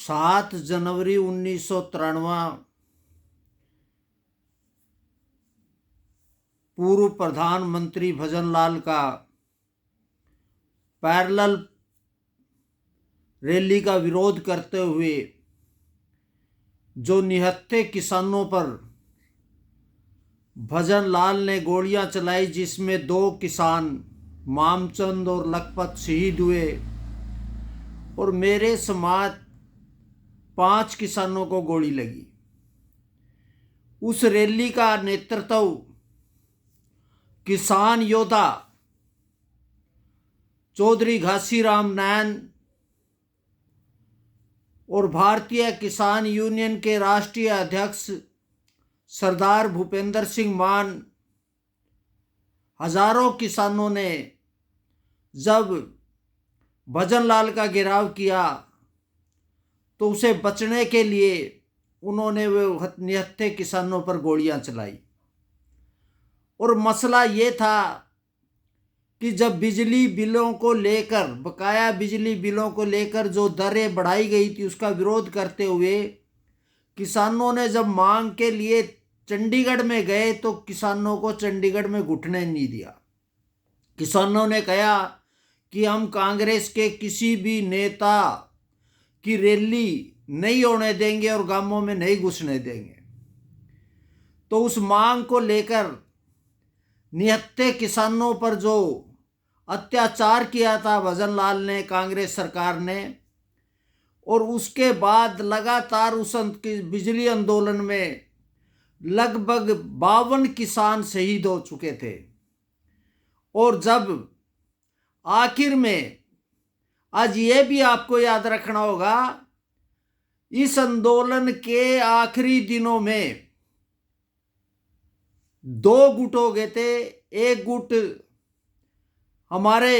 7 जनवरी 1993 पूर्व प्रधानमंत्री भजनलाल का पैरेलल रैली का विरोध करते हुए जो निहत्थे किसानों पर भजनलाल ने गोलियां चलाई, जिसमें 2 किसान मामचंद और लखपत शहीद हुए और मेरे समाज 5 किसानों को गोली लगी। उस रैली का नेतृत्व किसान योद्धा चौधरी घासीराम नैन और भारतीय किसान यूनियन के राष्ट्रीय अध्यक्ष सरदार भूपेंद्र सिंह मान, हजारों किसानों ने जब भजनलाल का घेराव किया तो उसे बचने के लिए उन्होंने वे निहत्थे किसानों पर गोलियां चलाई। और मसला ये था कि जब बिजली बिलों को लेकर, बकाया बिजली बिलों को लेकर जो दरें बढ़ाई गई थी, उसका विरोध करते हुए किसानों ने जब मांग के लिए चंडीगढ़ में गए तो किसानों को चंडीगढ़ में घुटने नहीं दिया। किसानों ने कहा कि हम कांग्रेस के किसी भी नेता की रैली नहीं होने देंगे और गांवों में नहीं घुसने देंगे। तो उस मांग को लेकर निहत्थे किसानों पर जो अत्याचार किया था भजनलाल ने, कांग्रेस सरकार ने, और उसके बाद लगातार उस बिजली आंदोलन में लगभग 52 किसान शहीद हो चुके थे। और जब आखिर में, आज ये भी आपको याद रखना होगा, इस आंदोलन के आखिरी दिनों में 2 गुट हो गए थे। एक गुट हमारे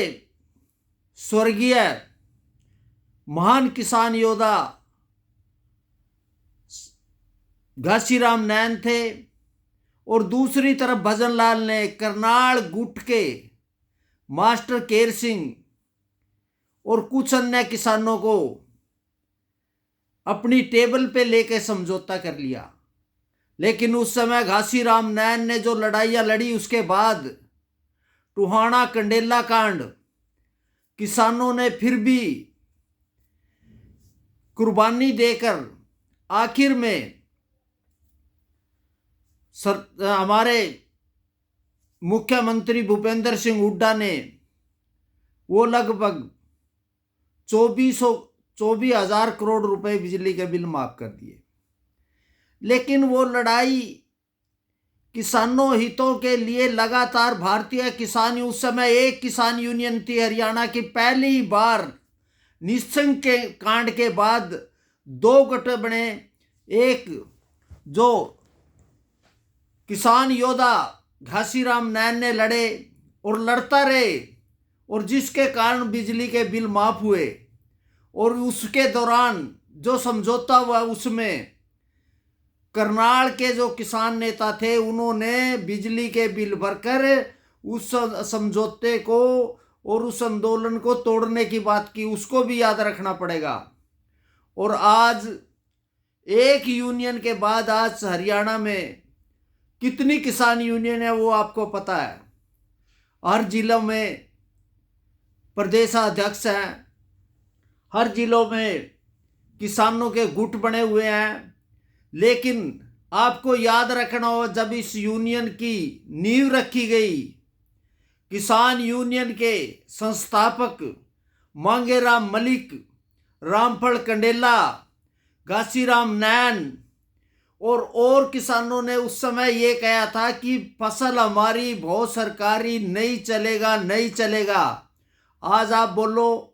स्वर्गीय महान किसान योद्धा घासीराम नैन थे और दूसरी तरफ भजनलाल ने करनाल गुट के मास्टर केर सिंह और कुछ अन्य किसानों को अपनी टेबल पे लेके समझौता कर लिया। लेकिन उस समय घासीराम नैन ने जो लड़ाइयाँ लड़ी, उसके बाद टुहाना कंडेला कांड, किसानों ने फिर भी कुर्बानी देकर आखिर में हमारे मुख्यमंत्री भूपेंद्र सिंह हुड्डा ने वो लगभग 24,000 करोड़ रुपए बिजली के बिल माफ कर दिए। लेकिन वो लड़ाई किसानों हितों के लिए लगातार भारतीय किसान, उस समय एक किसान यूनियन थी हरियाणा की, पहली बार निशंक के कांड के बाद 2 गठ बने। एक जो किसान योद्धा घासीराम नैन ने लड़े और लड़ता रहे और जिसके कारण बिजली के बिल माफ हुए, और उसके दौरान जो समझौता हुआ उसमें करनाल के जो किसान नेता थे उन्होंने बिजली के बिल भरकर उस समझौते को और उस आंदोलन को तोड़ने की बात की, उसको भी याद रखना पड़ेगा। और आज एक यूनियन के बाद आज हरियाणा में कितनी किसान यूनियन है वो आपको पता है। हर जिलों में प्रदेशाध्यक्ष हैं, हर जिलों में किसानों के गुट बने हुए हैं। लेकिन आपको याद रखना हो, जब इस यूनियन की नींव रखी गई, किसान यूनियन के संस्थापक मांगेराम मलिक, रामफल कंडेला, घासीराम नैन और किसानों ने उस समय ये कहा था कि फसल हमारी बहुत सरकारी नहीं चलेगा, नहीं चलेगा। आज आप बोलो,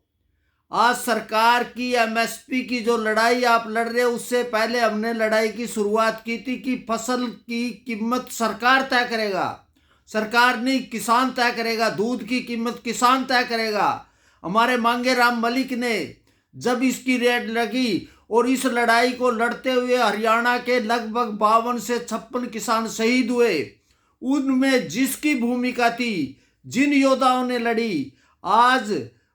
आज सरकार की एमएसपी की जो लड़ाई आप लड़ रहे हो, उससे पहले हमने लड़ाई की शुरुआत की थी कि फसल की कीमत सरकार तय करेगा, सरकार नहीं किसान तय करेगा, दूध की कीमत किसान तय करेगा। हमारे मांगेराम मलिक ने जब इसकी रेट लगी और इस लड़ाई को लड़ते हुए हरियाणा के लगभग 52 से 56 किसान शहीद हुए, उनमें जिसकी भूमिका थी, जिन योद्धाओं ने लड़ी, आज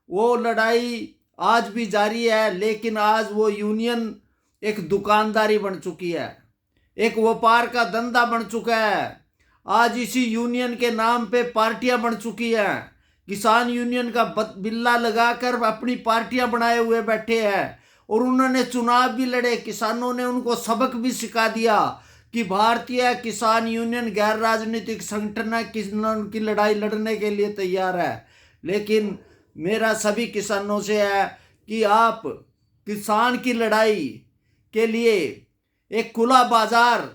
वो लड़ाई आज भी जारी है, लेकिन आज वो यूनियन एक दुकानदारी बन चुकी है, एक व्यापार का धंधा बन चुका है। आज इसी यूनियन के नाम पे पार्टियां बन चुकी हैं। किसान यूनियन का बिल्ला लगाकर अपनी पार्टियां बनाए हुए बैठे हैं, और उन्होंने चुनाव भी लड़े। किसानों ने उनको सबक भी सिखा दिया कि भारतीय किसान यूनियन गैर राजनीतिक संगठन है, किसानों की लड़ाई लड़ने के लिए तैयार है। लेकिन मेरा सभी किसानों से है कि आप किसान की लड़ाई के लिए एक खुला बाजार,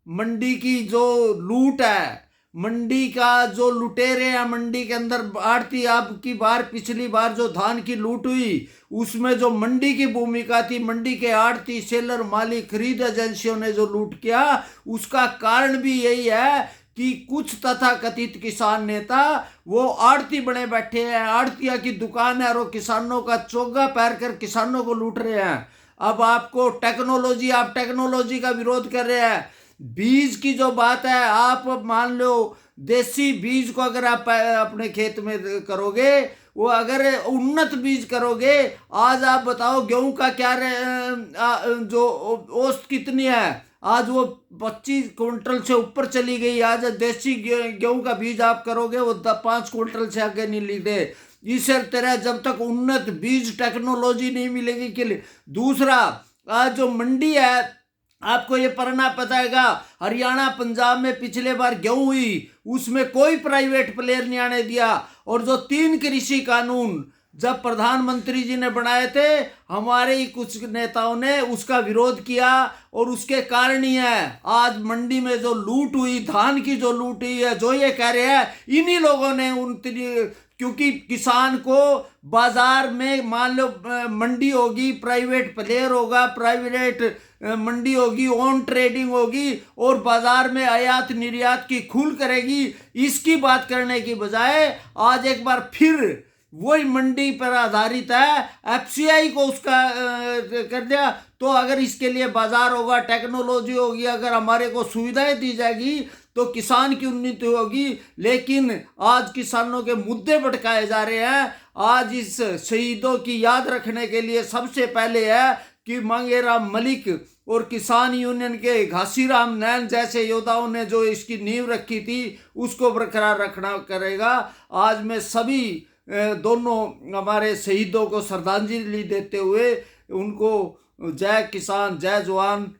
मंडी की जो लूट है, मंडी का जो लुटेरे हैं मंडी के अंदर आड़ती, आपकी बार पिछली बार जो धान की लूट हुई उसमें जो मंडी की भूमिका थी, मंडी के आड़ती, सेलर, मालिक, खरीद एजेंसियों ने जो लूट किया, उसका कारण भी यही है कि कुछ तथाकथित किसान नेता वो आड़ती बने बैठे हैं। आड़तिया की दुकान है और वो किसानों का चोगा पैर कर किसानों को लूट रहे हैं। अब आपको टेक्नोलॉजी, आप टेक्नोलॉजी का विरोध कर रहे हैं। बीज की जो बात है, आप मान लो देसी बीज को अगर आप अपने खेत में करोगे, वो अगर उन्नत बीज करोगे, आज आप बताओ गेहूं का क्या जो औसत कितनी है, आज वो 25 क्विंटल से ऊपर चली गई। आज देसी गेहूं का बीज आप करोगे वो 5 क्विंटल से आगे नहीं लेते। इस तरह जब तक उन्नत बीज टेक्नोलॉजी नहीं मिलेगी के लिए। दूसरा, आज जो मंडी है, आपको ये पढ़ना पड़ेगा, हरियाणा पंजाब में पिछले बार गेहूं हुई, उसमें कोई प्राइवेट प्लेयर नहीं आने दिया। और जो 3 कृषि कानून जब प्रधानमंत्री जी ने बनाए थे, हमारे ही कुछ नेताओं ने उसका विरोध किया, और उसके कारण ही है आज मंडी में जो लूट हुई, धान की जो लूट हुई है, जो ये कह रहे हैं इन्हीं लोगों ने क्योंकि किसान को बाजार में मान लो मंडी होगी, प्राइवेट प्लेयर होगा, प्राइवेट मंडी होगी, ओन ट्रेडिंग होगी, और बाजार में आयात निर्यात की खुल करेगी। इसकी बात करने की बजाय आज एक बार फिर वही मंडी पर आधारित है, एफसीआई को उसका कर दिया। तो अगर इसके लिए बाजार होगा, टेक्नोलॉजी होगी, अगर हमारे को सुविधाएं दी जाएगी तो किसान की उन्नति होगी। लेकिन आज किसानों के मुद्दे भटकाए जा रहे हैं। आज इस शहीदों की याद रखने के लिए सबसे पहले है कि मांगेराम मलिक और किसान यूनियन के घासीराम नैन जैसे योद्धाओं ने जो इसकी नींव रखी थी, उसको बरकरार रखना करेगा। आज मैं सभी दोनों हमारे शहीदों को श्रद्धांजलि देते हुए उनको जय किसान, जय जवान,